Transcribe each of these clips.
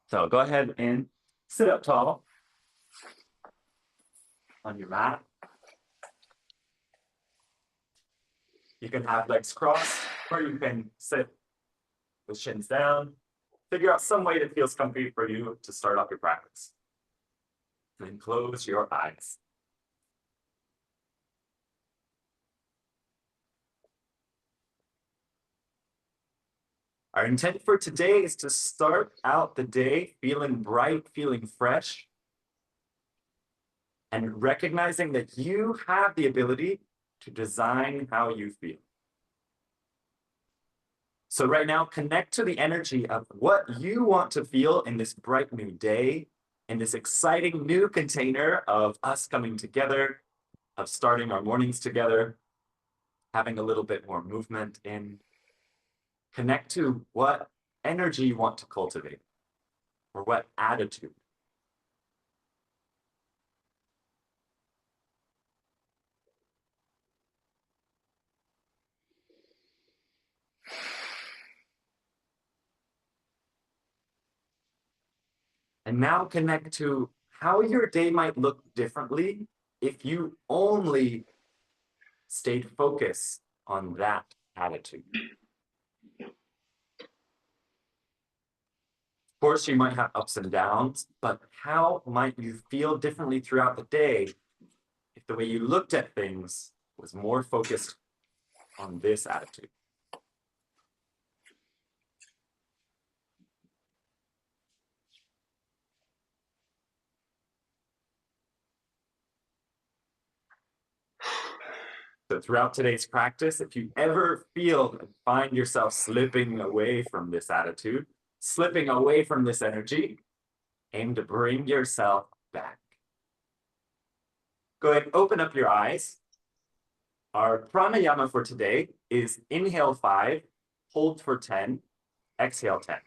So go ahead and sit up tall on your mat. You can have legs crossed, or you can sit with shins down. Figure out some way that feels comfy for you to start off your practice. Then close your eyes. Our intent for today is to start out the day feeling bright, feeling fresh, and recognizing that you have the ability to design how you feel. So right now, connect to the energy of what you want to feel in this bright new day, in this exciting new container of us coming together, of starting our mornings together, having a little bit more movement in. Connect to what energy you want to cultivate, or what attitude. And now connect to how your day might look differently if you only stayed focused on that attitude. Of course, you might have ups and downs, but how might you feel differently throughout the day if the way you looked at things was more focused on this attitude? So throughout today's practice, if you ever feel and find yourself slipping away from this attitude, slipping away from this energy, aim to bring yourself back. Go ahead and open up your eyes. Our pranayama for today is inhale 5, hold for 10, exhale 10.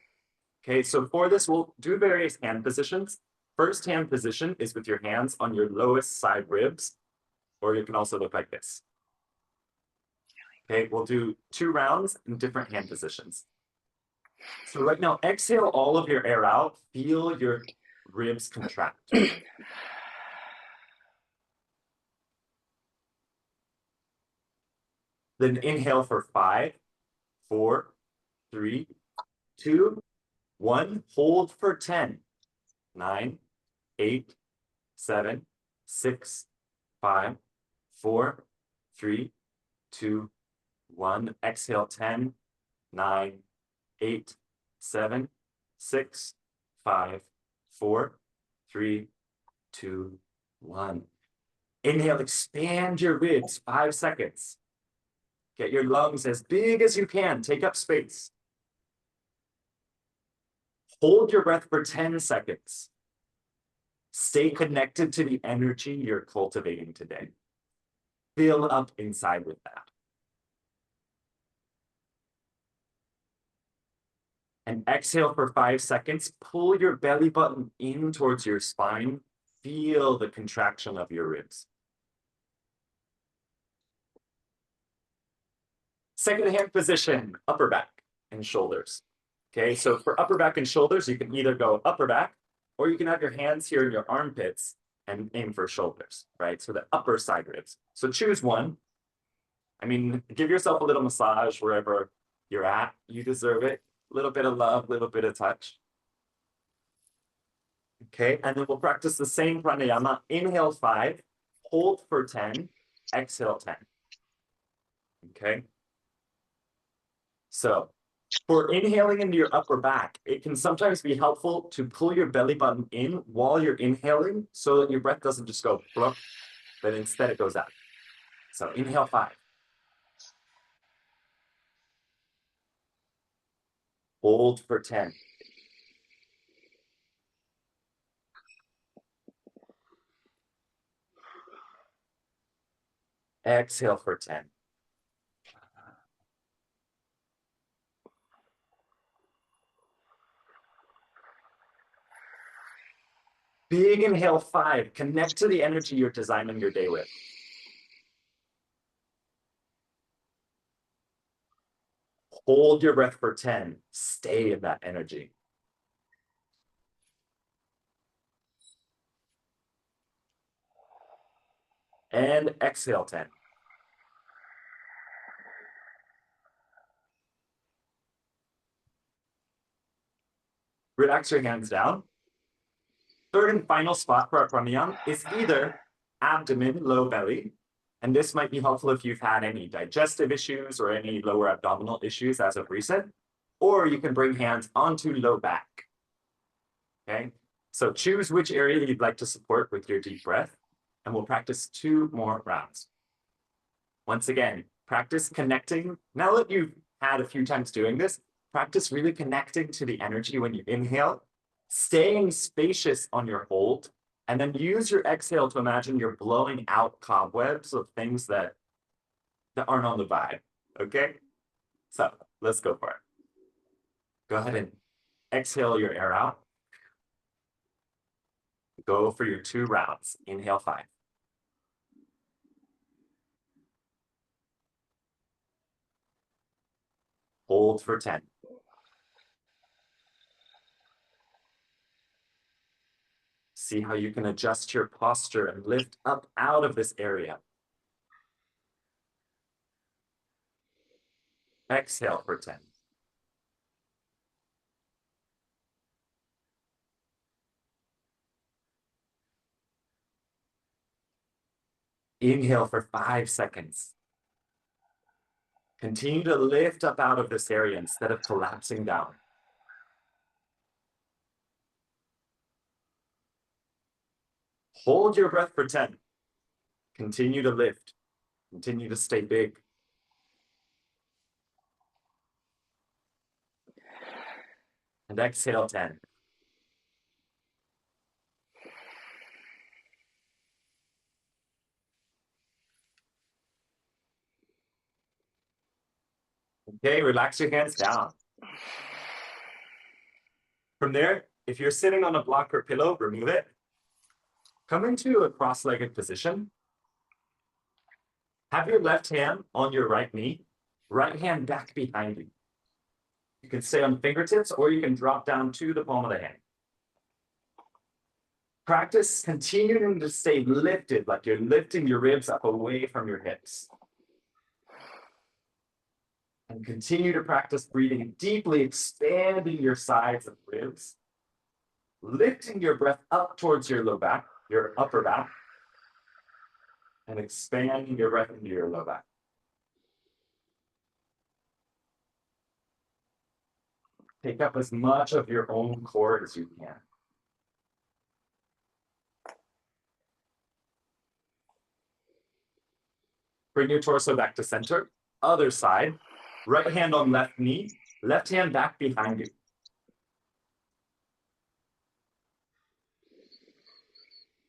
Okay, so for this, we'll do various hand positions. First hand position is with your hands on your lowest side ribs, or you can also look like this. Okay, we'll do 2 rounds in different hand positions. So right now, exhale all of your air out. Feel your ribs contract. Then inhale for 5, 4, 3, 2, 1. Hold for 10, 9, 8, 7, 6, 5, 4, 3, 2, 1. Exhale 10, 9, 8, 7, 6, 5, 4, 3, 2, 1. Inhale, expand your ribs, 5 seconds. Get your lungs as big as you can. Take up space. Hold your breath for 10 seconds. Stay connected to the energy you're cultivating today. Fill up inside with that. And exhale for 5 seconds. Pull your belly button in towards your spine. Feel the contraction of your ribs. Second hand position, upper back and shoulders. Okay, so for upper back and shoulders, you can either go upper back, or you can have your hands here in your armpits and aim for shoulders, right? So the upper side ribs. So choose one. I mean, give yourself a little massage wherever you're at. You deserve it. A little bit of love, a little bit of touch. Okay, and then we'll practice the same pranayama. Inhale 5, hold for 10, exhale 10. Okay. So for inhaling into your upper back, it can sometimes be helpful to pull your belly button in while you're inhaling so that your breath doesn't just go flup, but instead it goes out. So inhale 5. Hold for 10. Exhale for 10. Big inhale 5. Connect to the energy you're designing your day with. Hold your breath for 10. Stay in that energy. and exhale 10. Relax your hands down. Third and final spot for our pranayama is either abdomen, low belly, and this might be helpful if you've had any digestive issues or any lower abdominal issues as of recent, or you can bring hands onto low back. Okay, so choose which area you'd like to support with your deep breath, and we'll practice 2 more rounds. Once again, practice connecting. Now that you've had a few times doing this, practice really connecting to the energy when you inhale, staying spacious on your hold, and then use your exhale to imagine you're blowing out cobwebs of things that aren't on the vibe, okay? So let's go for it. Go ahead and exhale your air out. Go for your 2 rounds. Inhale 5. Hold for 10. See how you can adjust your posture and lift up out of this area. Exhale for 10. Inhale for 5 seconds. Continue to lift up out of this area instead of collapsing down. Hold your breath for 10. Continue to lift. Continue to stay big. And exhale 10. Okay, relax your hands down. From there, if you're sitting on a block or pillow, remove it. Come into a cross-legged position. Have your left hand on your right knee, right hand back behind you. You can stay on fingertips or you can drop down to the palm of the hand. Practice continuing to stay lifted, like you're lifting your ribs up away from your hips. And continue to practice breathing deeply, expanding your sides and ribs, lifting your breath up towards your low back, your upper back, and expanding your breath into your low back. Take up as much of your own core as you can. Bring your torso back to center. Other side. Right hand on left knee. Left hand back behind you.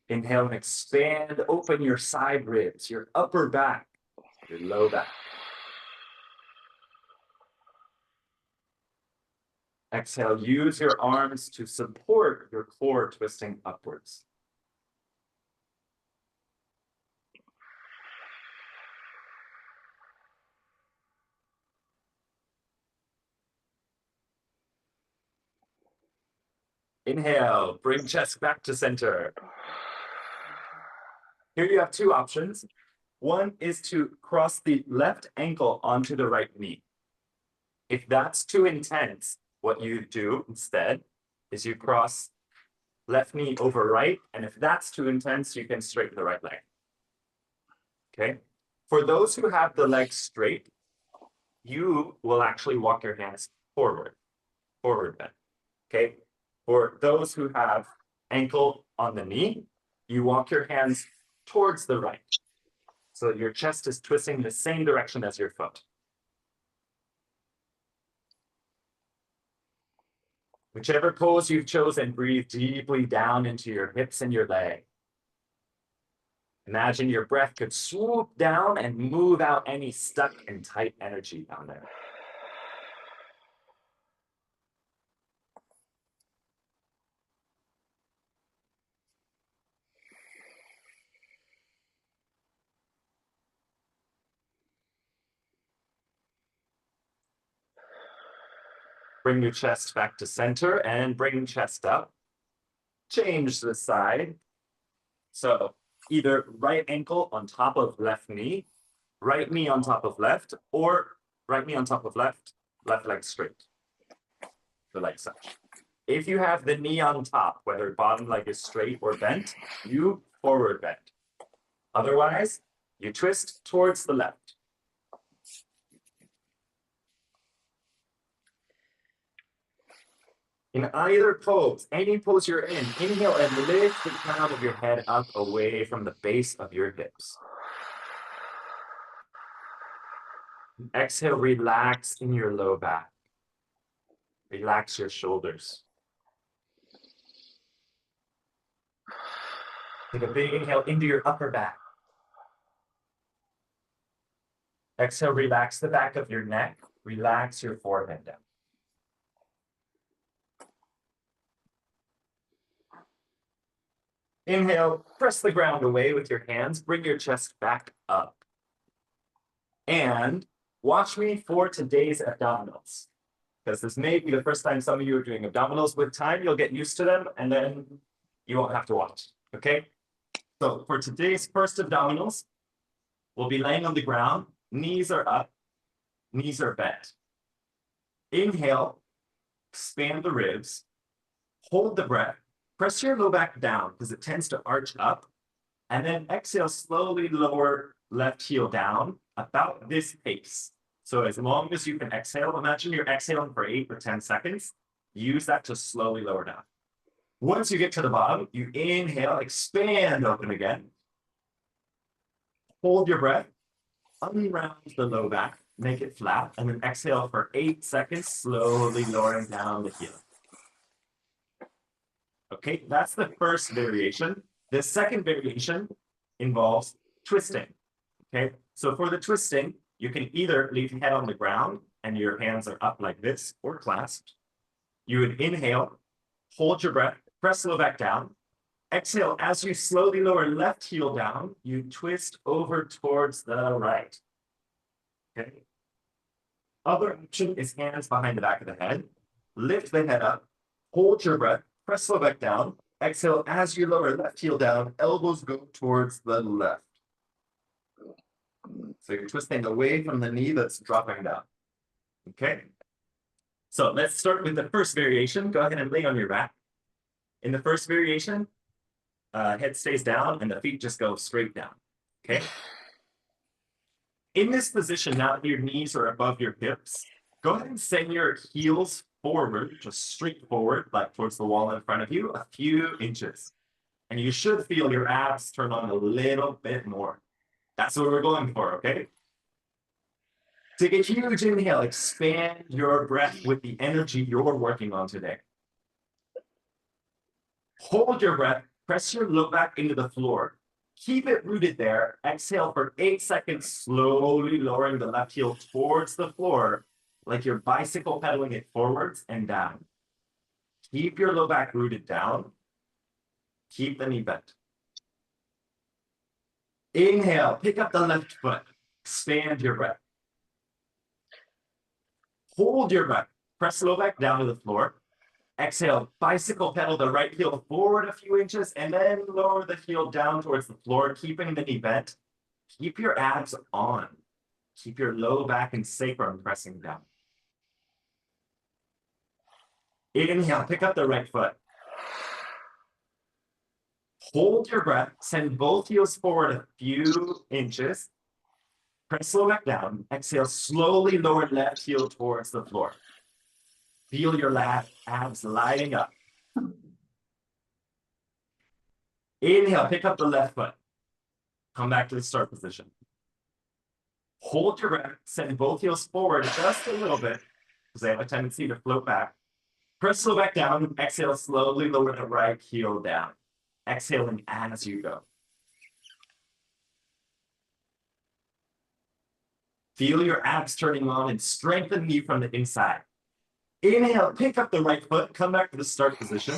Inhale and expand. Open your side ribs, your upper back, your low back. Exhale, use your arms to support your core twisting upwards. Inhale, bring chest back to center. Here you have 2 options. One is to cross the left ankle onto the right knee. If that's too intense, what you do instead is you cross left knee over right, and if that's too intense, you can straighten the right leg. Okay? For those who have the legs straight, you will actually walk your hands forward bend. Okay? For those who have ankle on the knee, you walk your hands towards the right. So your chest is twisting the same direction as your foot. Whichever pose you've chosen, breathe deeply down into your hips and your leg. Imagine your breath could swoop down and move out any stuck and tight energy down there. Bring your chest back to center and bring chest up. Change the side. So either right ankle on top of left knee, right knee on top of left, or right knee on top of left, left leg straight. So like such. If you have the knee on top, whether bottom leg is straight or bent, you forward bend. Otherwise, you twist towards the left. In either pose, any pose you're in, inhale and lift the crown of your head up away from the base of your hips. Exhale, relax in your low back. Relax your shoulders. Take a big inhale into your upper back. Exhale, relax the back of your neck. Relax your forehead down. Inhale, press the ground away with your hands. Bring your chest back up. And watch me for today's abdominals. Because this may be the first time some of you are doing abdominals. With time, you'll get used to them, and then you won't have to watch. Okay? So for today's first abdominals, we'll be laying on the ground. Knees are up. Knees are bent. Inhale, expand the ribs. Hold the breath. Press your low back down because it tends to arch up. And then exhale, slowly lower left heel down about this pace. So as long as you can exhale, imagine you're exhaling for 8 or 10 seconds. Use that to slowly lower down. Once you get to the bottom, you inhale, expand open again. Hold your breath, unround the low back, make it flat, and then exhale for 8 seconds, slowly lowering down the heel. Okay, that's the first variation. The second variation involves twisting. Okay, so for the twisting, you can either leave your head on the ground and your hands are up like this or clasped. You would inhale, hold your breath, press low back down. Exhale, as you slowly lower left heel down, you twist over towards the right. Okay. Other option is hands behind the back of the head. Lift the head up, hold your breath, press low back down. Exhale, as you lower left heel down, elbows go towards the left. So you're twisting away from the knee that's dropping down. Okay. So let's start with the first variation. Go ahead and lay on your back. In the first variation, head stays down and the feet just go straight down. Okay. In this position, now that your knees are above your hips, go ahead and send your heels forward, just straight forward, like towards the wall in front of you, a few inches. And you should feel your abs turn on a little bit more. That's what we're going for, okay? Take a huge inhale, expand your breath with the energy you're working on today. Hold your breath, press your low back into the floor. Keep it rooted there. Exhale for 8 seconds, slowly lowering the left heel towards the floor, like you're bicycle pedaling it forwards and down. Keep your low back rooted down. Keep the knee bent. Inhale, pick up the left foot. Expand your breath. Hold your breath. Press low back down to the floor. Exhale, bicycle pedal the right heel forward a few inches and then lower the heel down towards the floor, keeping the knee bent. Keep your abs on. Keep your low back and sacrum pressing down. Inhale, pick up the right foot. Hold your breath, send both heels forward a few inches. Press low back down. Exhale, slowly lower left heel towards the floor. Feel your abs lighting up. Inhale, pick up the left foot. Come back to the start position. Hold your breath, send both heels forward just a little bit, because they have a tendency to float back. Press low back down. Exhale, slowly lower the right heel down. Exhaling as you go. Feel your abs turning on and strengthen me from the inside. Inhale, pick up the right foot, come back to the start position.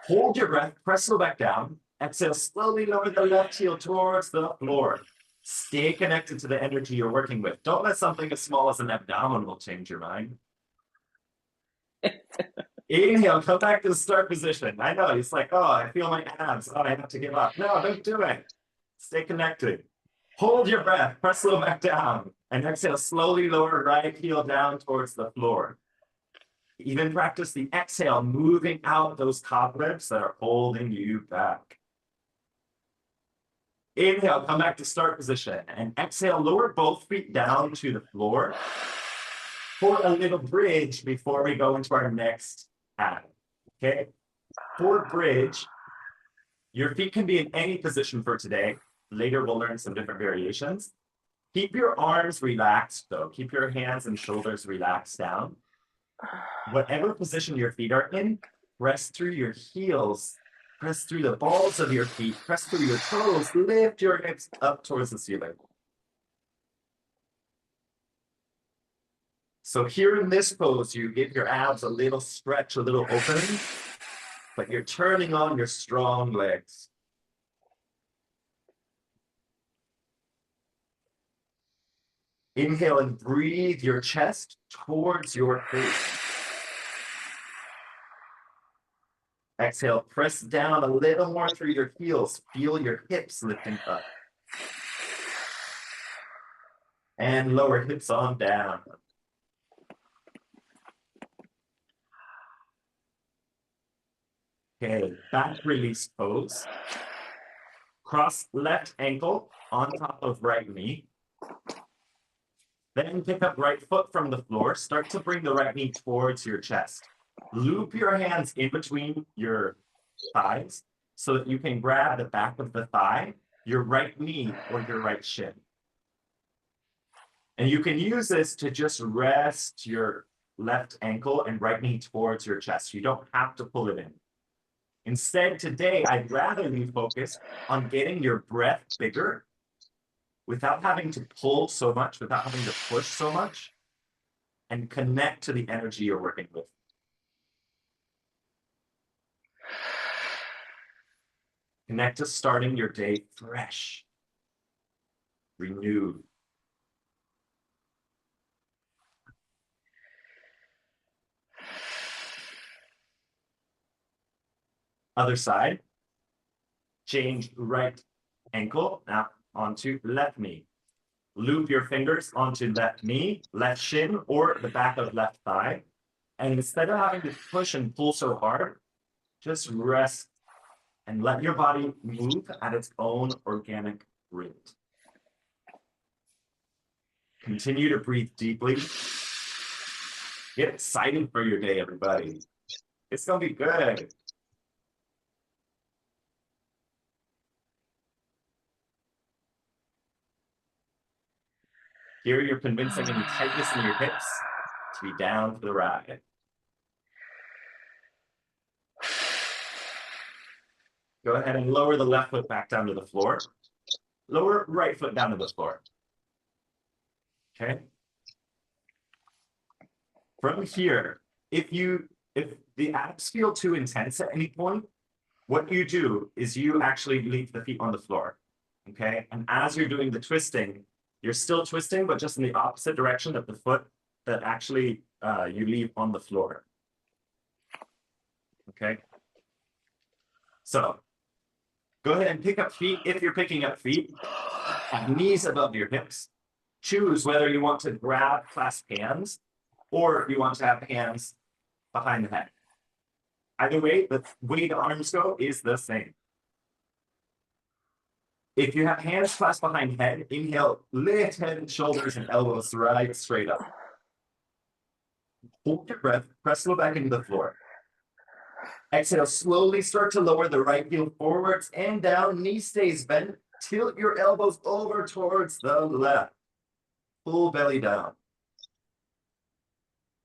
Hold your breath, press low back down. Exhale, slowly lower the left heel towards the floor. Stay connected to the energy you're working with. Don't let something as small as an abdominal change your mind. Inhale, come back to the start position. I know, it's like, oh, I feel my abs. Oh, I have to give up. No, don't do it. Stay connected. Hold your breath, press low back down. And exhale, slowly lower right heel down towards the floor. Even practice the exhale, moving out those cobwebs that are holding you back. Inhale, come back to start position. And exhale, lower both feet down to the floor for a little bridge before we go into our next ab. Okay? For bridge, your feet can be in any position for today. Later, we'll learn some different variations. Keep your arms relaxed, though. Keep your hands and shoulders relaxed down. Whatever position your feet are in, press through your heels, press through the balls of your feet, press through your toes, lift your hips up towards the ceiling. So here in this pose, you give your abs a little stretch, a little opening, but you're turning on your strong legs. Inhale and breathe your chest towards your face. Exhale, press down a little more through your heels. Feel your hips lifting up. And lower hips on down. Okay, back release pose. Cross left ankle on top of right knee. Then pick up right foot from the floor. Start to bring the right knee towards your chest. Loop your hands in between your thighs so that you can grab the back of the thigh, your right knee, or your right shin. And you can use this to just rest your left ankle and right knee towards your chest. You don't have to pull it in. Instead, today, I'd rather you focus on getting your breath bigger without having to pull so much, without having to push so much, and connect to the energy you're working with. Connect to starting your day fresh, renewed. Other side. Change right ankle now onto left knee. Loop your fingers onto left knee, left shin, or the back of left thigh. And instead of having to push and pull so hard, just rest and let your body move at its own organic rate. Continue to breathe deeply. Get excited for your day, everybody. It's gonna be good. Here you're convincing any tightness in your hips to be down for the ride. Go ahead and lower the left foot back down to the floor. Lower right foot down to the floor. Okay? From here, if the abs feel too intense at any point, what you do is you actually leave the feet on the floor. Okay? And as you're doing the twisting, you're still twisting, but just in the opposite direction of the foot that actually you leave on the floor. Okay? So, go ahead and pick up feet. If you're picking up feet, have knees above your hips. Choose whether you want to grab, clasp hands, or you want to have hands behind the head. Either way, the way the arms go is the same. If you have hands clasped behind head, inhale, lift head and shoulders and elbows right straight up. Hold your breath, press low back into the floor. Exhale, slowly start to lower the right heel forwards and down, knee stays bent. Tilt your elbows over towards the left. Full belly down.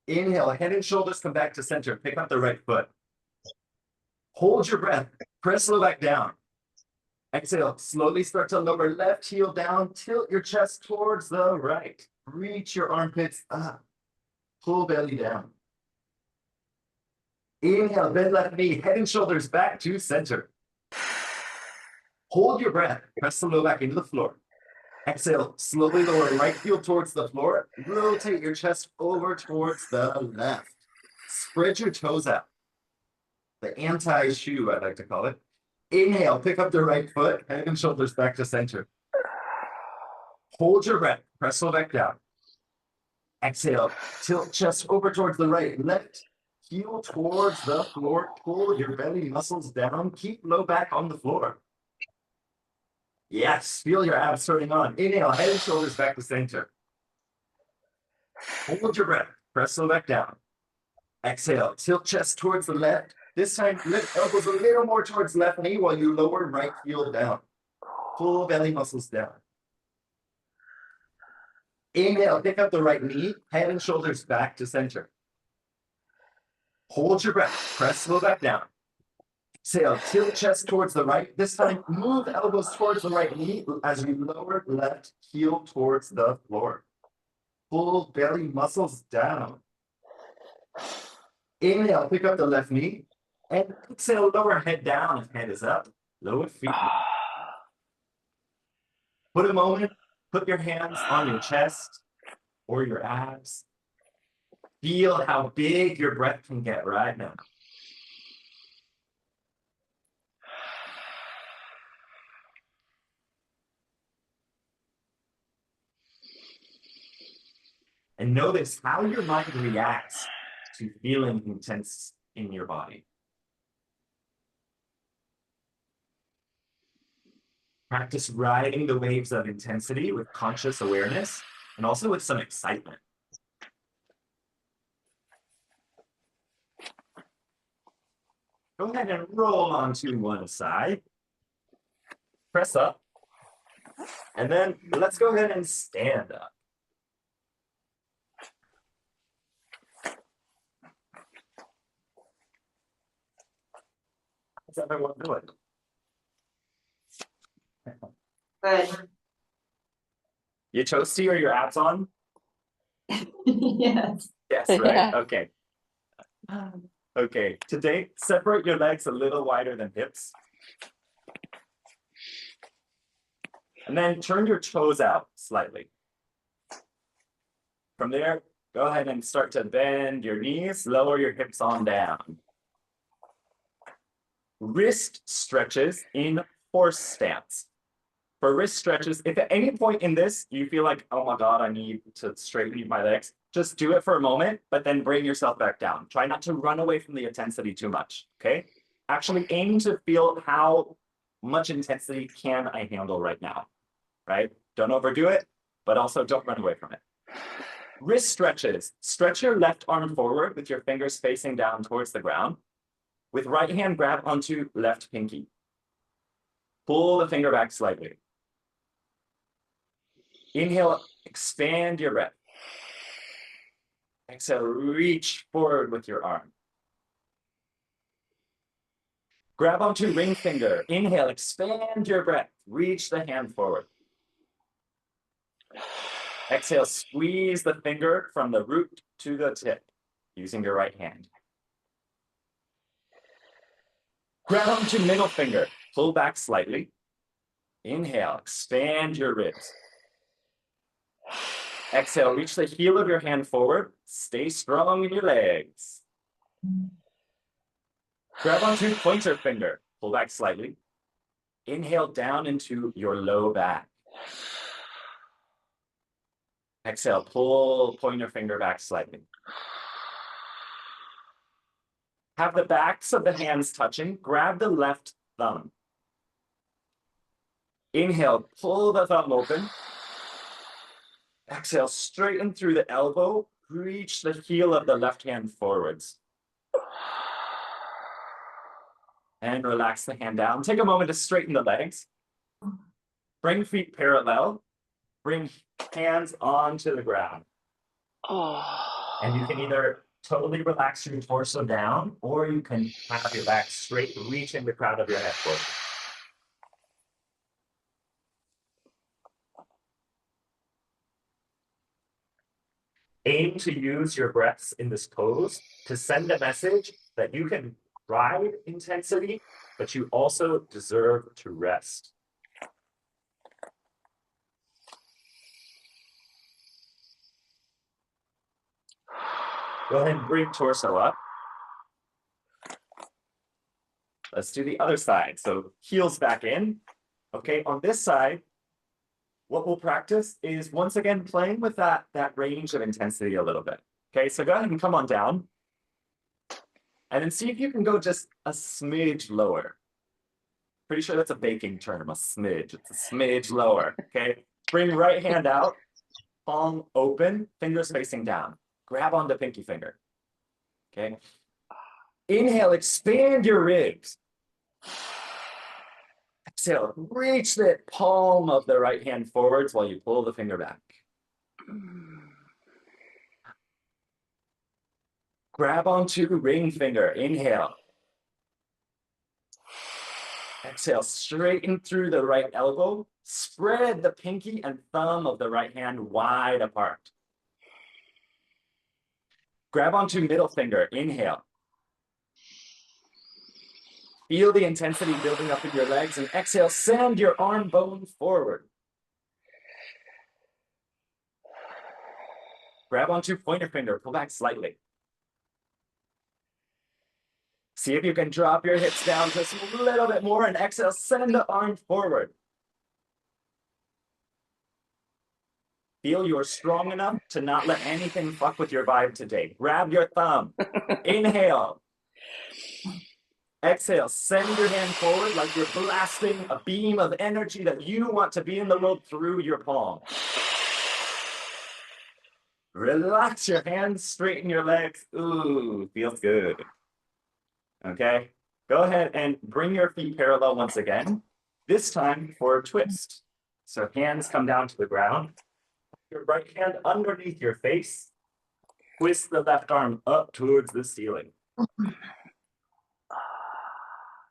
Inhale, head and shoulders come back to center. Pick up the right foot. Hold your breath, press low back down. Exhale, slowly start to lower left heel down, tilt your chest towards the right. Reach your armpits up, pull belly down. Inhale, bend left knee, head and shoulders back to center. Hold your breath, press the low back into the floor. Exhale, slowly lower right heel towards the floor. Rotate your chest over towards the left. Spread your toes out. the anti-shoe, I like to call it. Inhale, pick up the right foot, head and shoulders back to center. Hold your breath, press low back down. Exhale, tilt chest over towards the right, left heel towards the floor, pull your belly muscles down, keep low back on the floor. Yes, feel your abs turning on. Inhale, head and shoulders back to center. Hold your breath, press low back down. Exhale, tilt chest towards the left. This time, lift elbows a little more towards left knee while you lower right heel down. Pull belly muscles down. Inhale, pick up the right knee, head and shoulders back to center. Hold your breath, press low back down. Exhale, tilt chest towards the right. This time, move elbows towards the right knee as you lower left heel towards the floor. Pull belly muscles down. Inhale, pick up the left knee. And exhale, lower head down if head is up. Lower feet. Put a moment, put your hands on your chest or your abs. Feel how big your breath can get right now. And notice how your mind reacts to feeling intense in your body. Practice riding the waves of intensity with conscious awareness and also with some excitement. Go ahead and roll onto one side. Press up. And then let's go ahead and stand up. How's everyone doing? Good. You toasty or your abs on? Yes. Yes, right? Okay. Okay, today, separate your legs a little wider than hips. And then turn your toes out slightly. From there, go ahead and start to bend your knees, lower your hips on down. Wrist stretches in horse stance. For wrist stretches, if at any point in this you feel like, oh my God, I need to straighten my legs, just do it for a moment, but then bring yourself back down. Try not to run away from the intensity too much, okay? Actually aim to feel how much intensity can I handle right now, right? Don't overdo it, but also don't run away from it. Wrist stretches. Stretch your left arm forward with your fingers facing down towards the ground. With right hand, grab onto left pinky. Pull the finger back slightly. Inhale, expand your breath. Exhale, reach forward with your arm. Grab onto ring finger. Inhale, expand your breath. Reach the hand forward. Exhale, squeeze the finger from the root to the tip using your right hand. Grab onto middle finger. Pull back slightly. Inhale, expand your ribs. Exhale, reach the heel of your hand forward. Stay strong in your legs. Grab onto pointer finger. Pull back slightly. Inhale down into your low back. Exhale, pull pointer finger back slightly. Have the backs of the hands touching. Grab the left thumb. Inhale, pull the thumb open. Exhale, straighten through the elbow. Reach the heel of the left hand forwards. And relax the hand down. Take a moment to straighten the legs. Bring feet parallel. Bring hands onto the ground. And you can either totally relax your torso down, or you can have your back straight, reaching the crown of your head forward. Aim to use your breaths in this pose to send a message that you can ride intensity, but you also deserve to rest. Go ahead and bring torso up. Let's do the other side. So heels back in. Okay, on this side, what we'll practice is once again playing with that range of intensity a little bit. Okay, so go ahead and come on down. And then see if you can go just a smidge lower. Pretty sure that's a baking term, a smidge. It's a smidge lower. Okay, bring right hand out, palm open, fingers facing down. Grab on the pinky finger. Okay. Inhale, expand your ribs. Exhale, reach the palm of the right hand forwards while you pull the finger back. Grab onto ring finger. Inhale. Exhale, straighten through the right elbow. Spread the pinky and thumb of the right hand wide apart. Grab onto middle finger. Inhale. Feel the intensity building up in your legs, and exhale, send your arm bone forward. Grab onto pointer finger, pull back slightly. See if you can drop your hips down just a little bit more, and exhale, send the arm forward. Feel you're strong enough to not let anything fuck with your vibe today. Grab your thumb. Inhale. Exhale, send your hand forward like you're blasting a beam of energy that you want to be in the world through your palm. Relax your hands, straighten your legs. Ooh, feels good. Okay, go ahead and bring your feet parallel once again, this time for a twist. So hands come down to the ground, your right hand underneath your face, twist the left arm up towards the ceiling.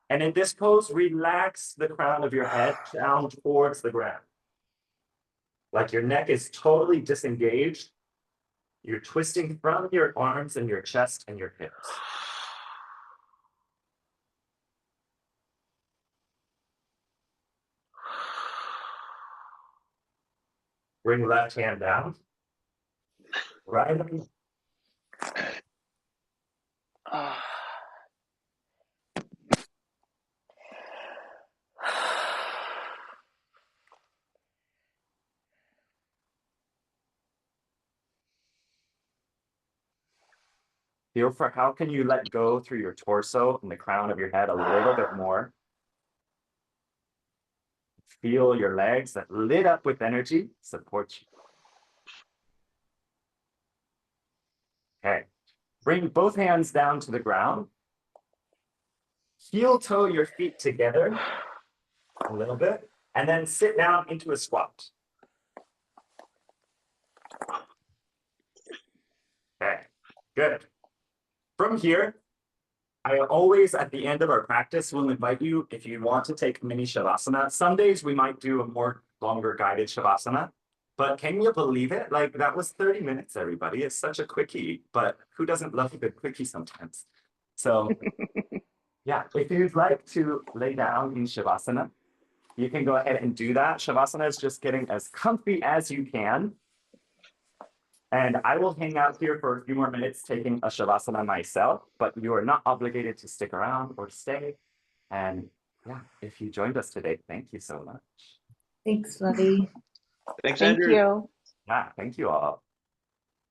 And in this pose, relax the crown of your head down towards the ground. Like your neck is totally disengaged. You're twisting from your arms and your chest and your hips. Bring left hand down. Right. Feel for how can you let go through your torso and the crown of your head a little bit more. Feel your legs that lit up with energy support you. Okay, bring both hands down to the ground. Heel toe your feet together a little bit, and then sit down into a squat. Okay, good. From here, I always, at the end of our practice, will invite you, if you want to take mini Shavasana. Some days we might do a more longer guided Shavasana, but can you believe it? Like that was 30 minutes, everybody. It's such a quickie, but who doesn't love a good quickie sometimes? So yeah, if you'd like to lay down in Shavasana, you can go ahead and do that. Shavasana is just getting as comfy as you can. And I will hang out here for a few more minutes taking a Shavasana myself, but you are not obligated to stick around or stay. And yeah, if you joined us today, thank you so much. Thanks, Lovey. Thanks, Thank Andrew. you. Yeah, thank you all.